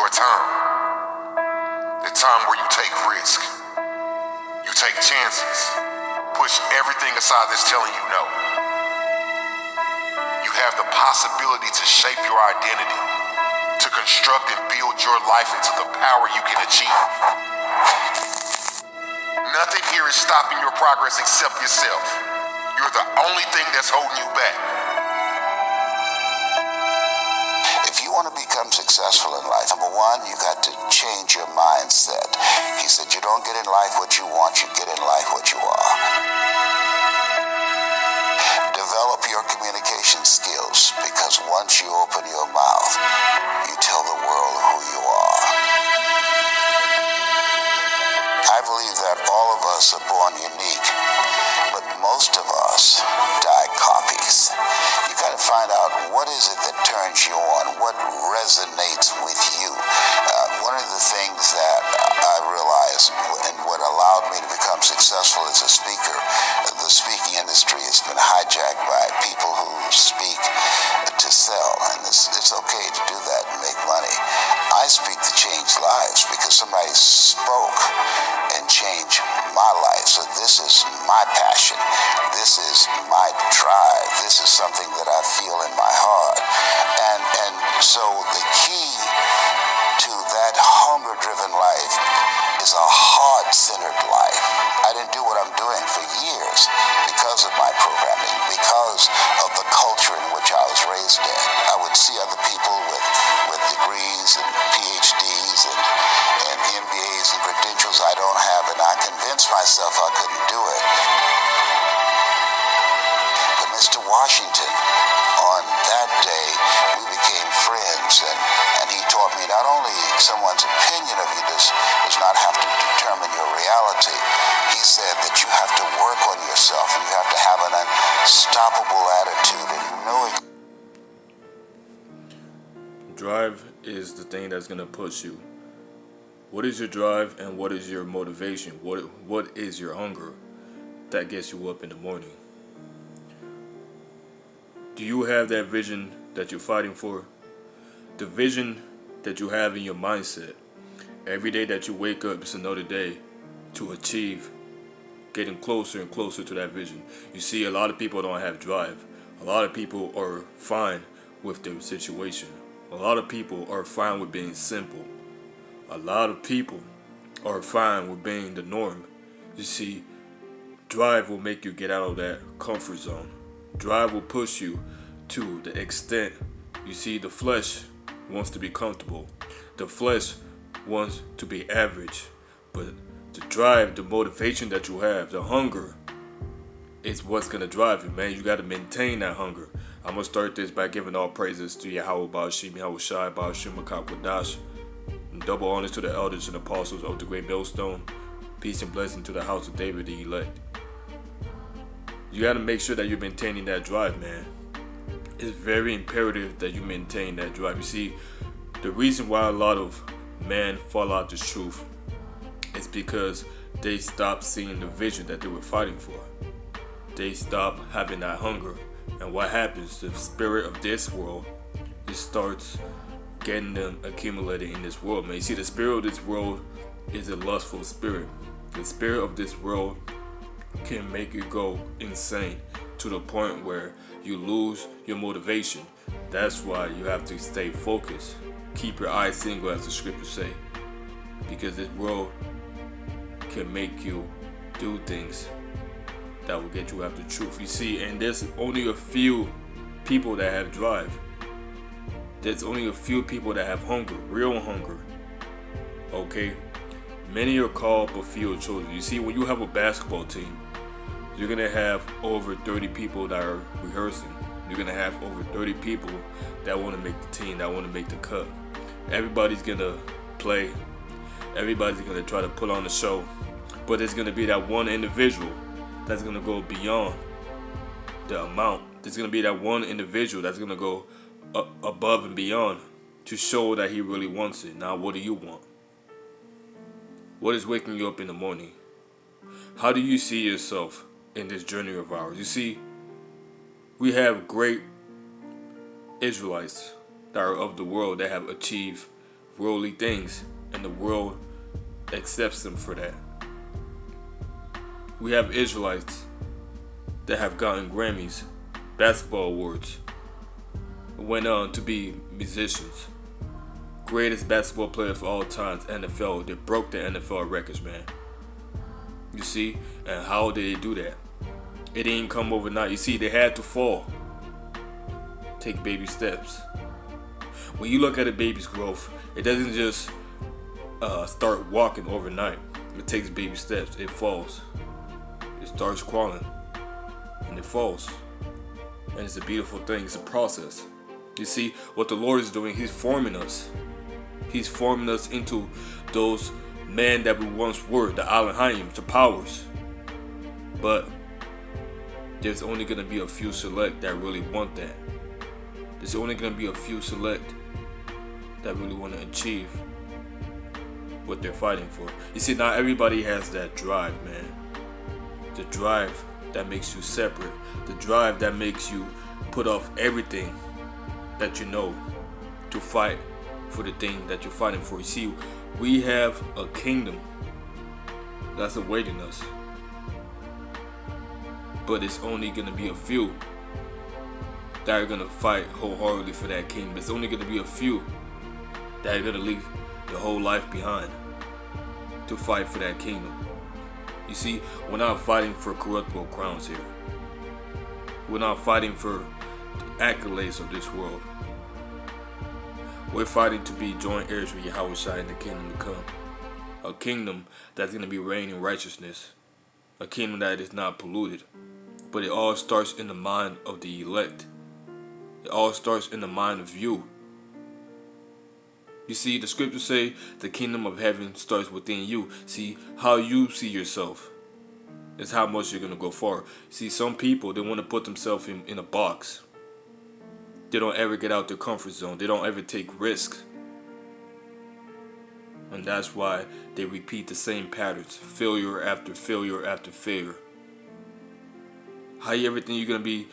your time. The time where you take risk. You take chances. Push everything aside that's telling you no. You have the possibility to shape your identity, to construct and build your life into the power you can achieve. Nothing here is stopping your progress except yourself. You're the only thing that's holding you back. If you want to become successful in life, number one, you got to change your mindset. He said you don't get in life what you want, you get in life what you are. Develop your communication skills, because once you open your mouth, you tell the world who you are. I believe that all of us are born unique, but most of us die copies. You got to find out what is it that turns you on, what resonates with you. One of the things that I realized and what allowed me to become successful as a speaker, the speaking industry has been hijacked by people who speak to sell, and it's okay to do that and make money. I speak to change lives because somebody spoke and changed my life. So this is my passion. This is my drive. This is something that I feel in my heart. And so the key to that hunger-driven life is a heart-centered life. I didn't do what I'm doing for years because of my programming, because of the culture in which I was raised in. I would see other people with degrees and PhDs and MBAs and credentials I don't have, and I convinced myself I couldn't do it. But Mr. Washington, on that day, we became friends, and he taught me not only someone's opinion of you does not have to determine your reality. He said that you have to work on yourself, and you have to have an unstoppable attitude and knowing. Drive is the thing that's going to push you. What is your drive and what is your motivation? What is your hunger that gets you up in the morning? Do you have that vision that you're fighting for? The vision that you have in your mindset. Every day that you wake up is another day to achieve, getting closer and closer to that vision. You see, a lot of people don't have drive. A lot of people are fine with their situation. A lot of people are fine with being simple. A lot of people are fine with being the norm. You see, drive will make you get out of that comfort zone. Drive will push you to the extent. You see, the flesh wants to be comfortable. The flesh wants to be average. But the drive, the motivation that you have, the hunger, is what's going to drive you, man. You got to maintain that hunger. I'm going to start this by giving all praises to Yahweh Ba'ashim, Yahweh Shai, Ba'ashim, Makak Wadash. Double honors to the elders and apostles of the great millstone. Peace and blessing to the house of David, the elect. You got to make sure that you're maintaining that drive, man. It's very imperative that you maintain that drive. You see, the reason why a lot of men fall out this truth is because they stopped seeing the vision that they were fighting for. They stopped having that hunger. And what happens? The spirit of this world, it starts getting them accumulated in this world, man. You see, the spirit of this world is a lustful spirit. The spirit of this world can make you go insane to the point where you lose your motivation. That's why you have to stay focused. Keep your eyes single, as the scriptures say, because this world can make you do things that will get you after truth. You see, and there's only a few people that have drive. There's only a few people that have hunger, real hunger. Okay? Many are called but few are chosen. You see, when you have a basketball team, you're going to have over 30 people that are rehearsing. You're going to have over 30 people that want to make the team, that want to make the cut. Everybody's going to play. Everybody's going to try to put on the show. But there's going to be that one individual that's going to go beyond the amount. There's going to be that one individual that's going to go above and beyond to show that he really wants it. Now, what do you want? What is waking you up in the morning? How do you see yourself in this journey of ours? You see, we have great Israelites that are of the world that have achieved worldly things, and the world accepts them for that. We have Israelites that have gotten Grammys, basketball awards, went on to be musicians, greatest basketball player of all times, NFL. They broke the NFL records, man. You see, and how did they do that? It didn't come overnight. You see, they had to fall, take baby steps. When you look at a baby's growth, it doesn't just start walking overnight. It takes baby steps. It falls. It starts crawling, and it falls. And it's a beautiful thing. It's a process. You see, what the Lord is doing, He's forming us. He's forming us into those men that we once were, the Elohim, the powers. But there's only going to be a few select that really want that. There's only going to be a few select that really want to achieve what they're fighting for. You see, not everybody has that drive, man. The drive that makes you separate. The drive that makes you put off everything that you know to fight for the thing that you're fighting for. You see, we have a kingdom that's awaiting us. But it's only going to be a few that are going to fight wholeheartedly for that kingdom. It's only going to be a few that are going to leave the whole life behind to fight for that kingdom. You see, we're not fighting for corruptible crowns here. We're not fighting for the accolades of this world. We're fighting to be joint heirs with Yahweh in the kingdom to come. A kingdom that's going to be reigning in righteousness. A kingdom that is not polluted. But it all starts in the mind of the elect. It all starts in the mind of you. You see, the scriptures say the kingdom of heaven starts within you. See, how you see yourself is how much you're going to go far. See, some people, they want to put themselves in a box. They don't ever get out their comfort zone. They don't ever take risks. And that's why they repeat the same patterns. Failure after failure after failure. How you ever think you're going to be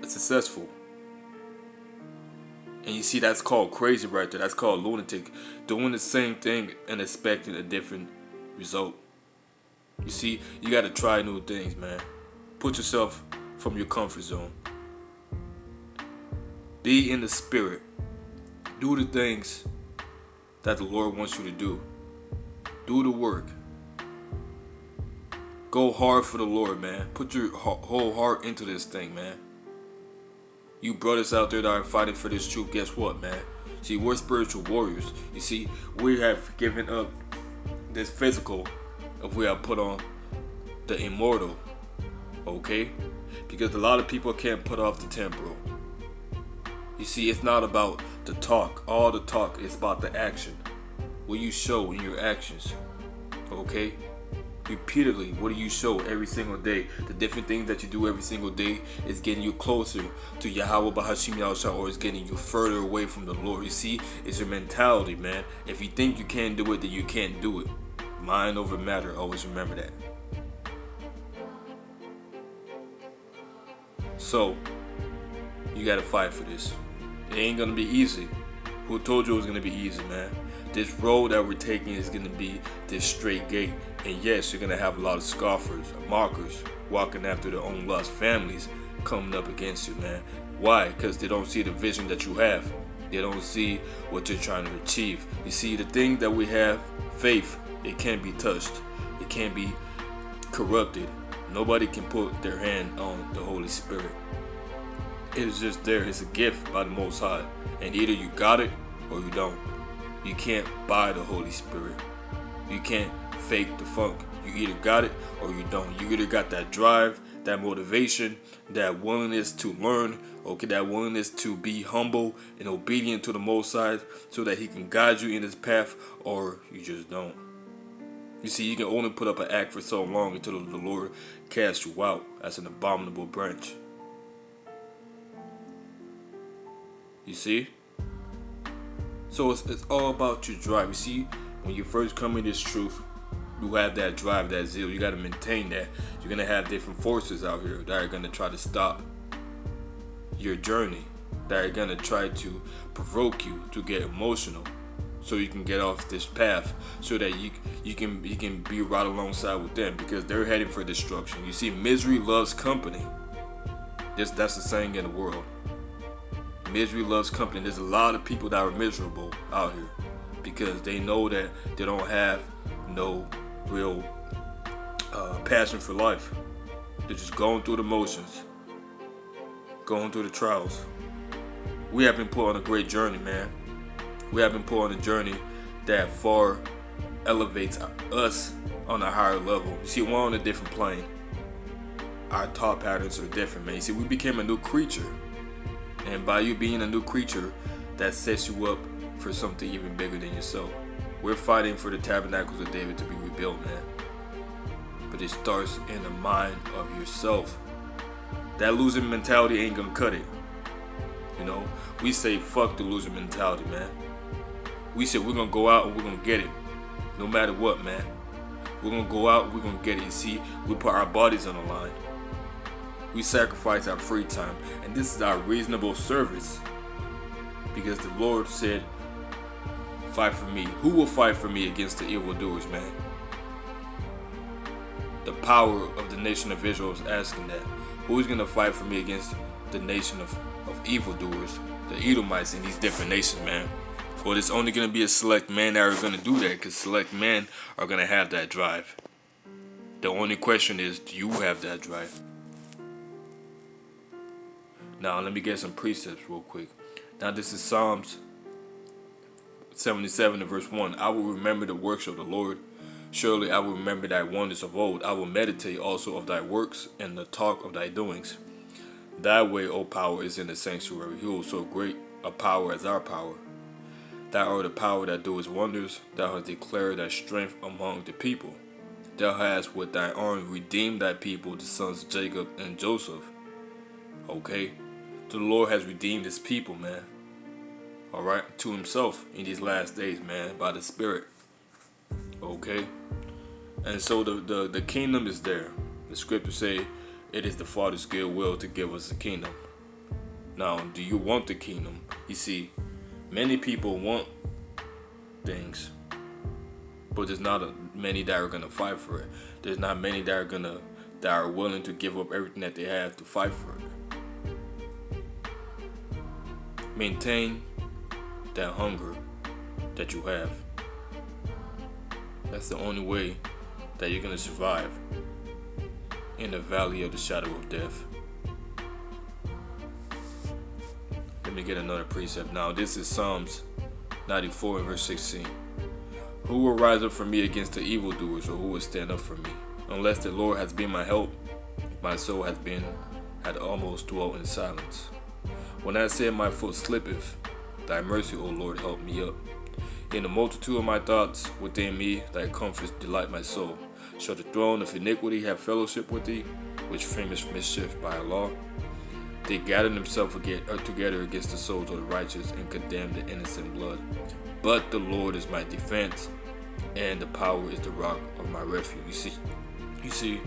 successful? And you see, that's called crazy right there. That's called lunatic. Doing the same thing and expecting a different result. You see, you got to try new things, man. Put yourself from your comfort zone. Be in the spirit. Do the things that the Lord wants you to do. Do the work. Go hard for the Lord, man. Put your whole heart into this thing, man. You brothers out there that are fighting for this truth, guess what, man? See, we're spiritual warriors. You see, we have given up this physical if we have put on the immortal, okay? Because a lot of people can't put off the temporal. You see, it's not about the talk. All the talk is about the action. What you show in your actions, okay? Repeatedly, what do you show every single day? The different things that you do every single day is getting you closer to Yahweh Bahashim Yahushua, or is getting you further away from the Lord. You see, it's your mentality, man. If you think you can't do it, then you can't do it. Mind over matter, always remember that. So, you gotta fight for this. It ain't gonna be easy. Who told you it was gonna be easy, man? This road that we're taking is gonna be this straight gate. And yes, you're gonna have a lot of scoffers, mockers, walking after their own lost families coming up against you, man. Why? Because they don't see the vision that you have. They don't see what you're trying to achieve. You see, the thing that we have, faith, it can't be touched. It can't be corrupted. Nobody can put their hand on the Holy Spirit. It is just there. It's a gift by the Most High. And either you got it or you don't. You can't buy the Holy Spirit. You can't fake the funk. You either got it or you don't. You either got that drive, that motivation, that willingness to learn, okay, that willingness to be humble and obedient to the Most High so that He can guide you in His path, or you just don't. You see, you can only put up an act for so long until the Lord casts you out as an abominable branch. You see? So it's all about your drive. You see, when you first come in this truth, you have that drive, that zeal. You got to maintain that. You're going to have different forces out here that are going to try to stop your journey, that are going to try to provoke you to get emotional, so you can get off this path, so that you can be right alongside with them, because they're heading for destruction. You see, misery loves company. That's the saying in the world. Misery loves company. There's a lot of people that are miserable out here because they know that they don't have no real passion for life. They're just going through the motions, going through the trials. We have been put on a great journey, man. We have been put on a journey that far elevates us on a higher level. You see, we're on a different plane. Our thought patterns are different, man. You see, we became a new creature. And by you being a new creature, that sets you up for something even bigger than yourself. We're fighting for the tabernacles of David to be rebuilt, man. But it starts in the mind of yourself. That losing mentality ain't gonna cut it. You know, we say fuck the losing mentality, man. We said we're gonna go out and we're gonna get it, no matter what, man. We're gonna go out and we're gonna get it. You see, we put our bodies on the line. We sacrifice our free time, and this is our reasonable service, because the Lord said, fight for me. Who will fight for me against the evildoers, man? The power of the nation of Israel is asking that. Who's gonna fight for me against the nation of evildoers, the Edomites, and these different nations, man? Well, it's only gonna be a select men that are gonna do that, because select men are gonna have that drive. The only question is, do you have that drive? Now, let me get some precepts real quick. Now, this is Psalms 77 and verse 1. I will remember the works of the Lord. Surely I will remember thy wonders of old. I will meditate also of thy works and the talk of thy doings. Thy way, O power, is in the sanctuary. Who is so great a power as our power? Thou art the power that doeth wonders. Thou hast declared thy strength among the people. Thou hast with thy arm redeemed thy people, the sons of Jacob and Joseph. Okay? The Lord has redeemed his people, man. Alright? To himself in these last days, man, by the Spirit. Okay? And so the kingdom is there. The scriptures say it is the Father's good will to give us the kingdom. Now, do you want the kingdom? You see, many people want things, but there's not many that are gonna fight for it. There's not many that are willing to give up everything that they have to fight for it. Maintain that hunger that you have. That's the only way that you're gonna survive in the valley of the shadow of death. Let me get another precept now. This is Psalms 94 and verse 16. Who will rise up for me against the evildoers, or who will stand up for me? Unless the Lord has been my help, my soul had almost dwelt in silence. When I said my foot slippeth, thy mercy, O Lord, help me up. In the multitude of my thoughts within me, thy comforts delight my soul. Shall the throne of iniquity have fellowship with thee, which framest mischief by a law? They gather themselves together against the souls of the righteous, and condemn the innocent blood. But the Lord is my defense, and the power is the rock of my refuge. You see,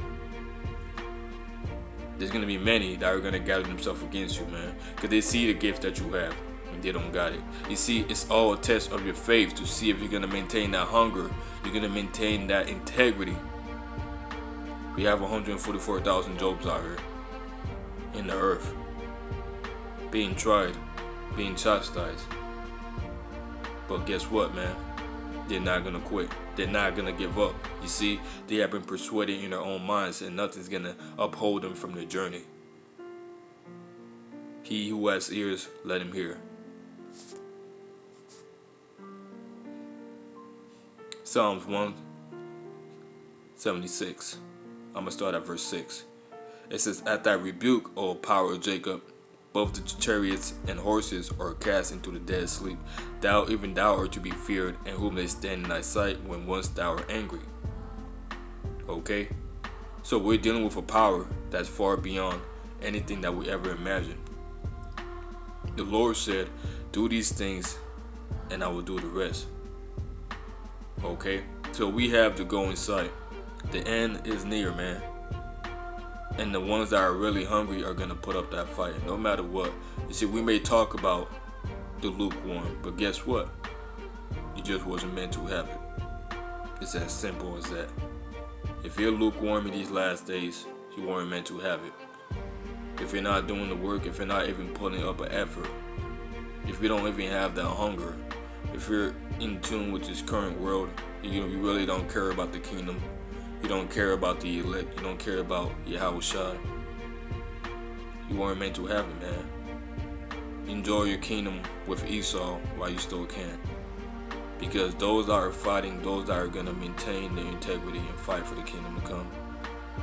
there's going to be many that are going to gather themselves against you, man, because they see the gift that you have and they don't got it. You see, it's all a test of your faith to see if you're going to maintain that hunger, you're going to maintain that integrity. We have 144,000 Jobs out here in the earth, being tried, being chastised. But guess what, man? They're not going to quit. They're not going to give up. You see, they have been persuaded in their own minds, and nothing's going to uphold them from their journey. He who has ears, let him hear. Psalms 176. I'm going to start at verse 6. It says, At thy rebuke, O power of Jacob, both the chariots and horses are cast into the dead sleep. Thou, even thou, art to be feared, and who may stand in thy sight when once thou art angry. Okay? So we're dealing with a power that's far beyond anything that we ever imagined. The Lord said, do these things, and I will do the rest. Okay? So we have to go inside. The end is near, man. And the ones that are really hungry are going to put up that fight, no matter what. You see, we may talk about the lukewarm, but guess what? You just wasn't meant to have it. It's as simple as that. If you're lukewarm in these last days, you weren't meant to have it. If you're not doing the work, if you're not even putting up an effort, if you don't even have that hunger, if you're in tune with this current world, you really don't care about the kingdom, you don't care about the elect, you don't care about Yahushua, you weren't meant to have it, man. Enjoy your kingdom with Esau while you still can. Because those that are fighting, those that are going to maintain their integrity and fight for the kingdom to come,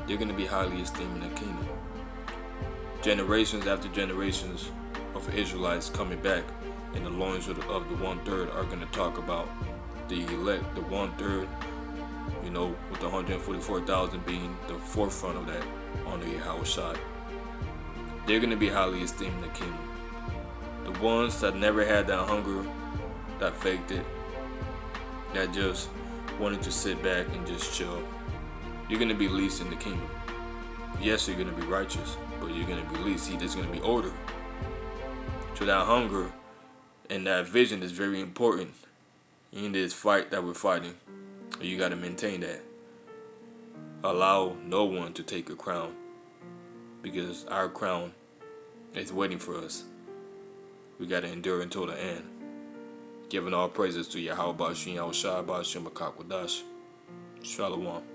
they're going to be highly esteemed in the kingdom. Generations after generations of Israelites coming back in the loins of the 1/3 are going to talk about the elect, the 1/3, with the 144,000 being the forefront of that under Yahushua. They're going to be highly esteemed in the kingdom. The ones that never had that hunger, that faked it, that just wanted to sit back and just chill, you're going to be least in the kingdom. Yes, you're going to be righteous, but you're going to be least. See, there's going to be order. So that hunger and that vision is very important in this fight that we're fighting. You got to maintain that. Allow no one to take a crown, because our crown is waiting for us. We got to endure until the end. Giving all praises to Yahweh Ba'ashim Yahushua Ba'ashim Akakwadash. Shalom.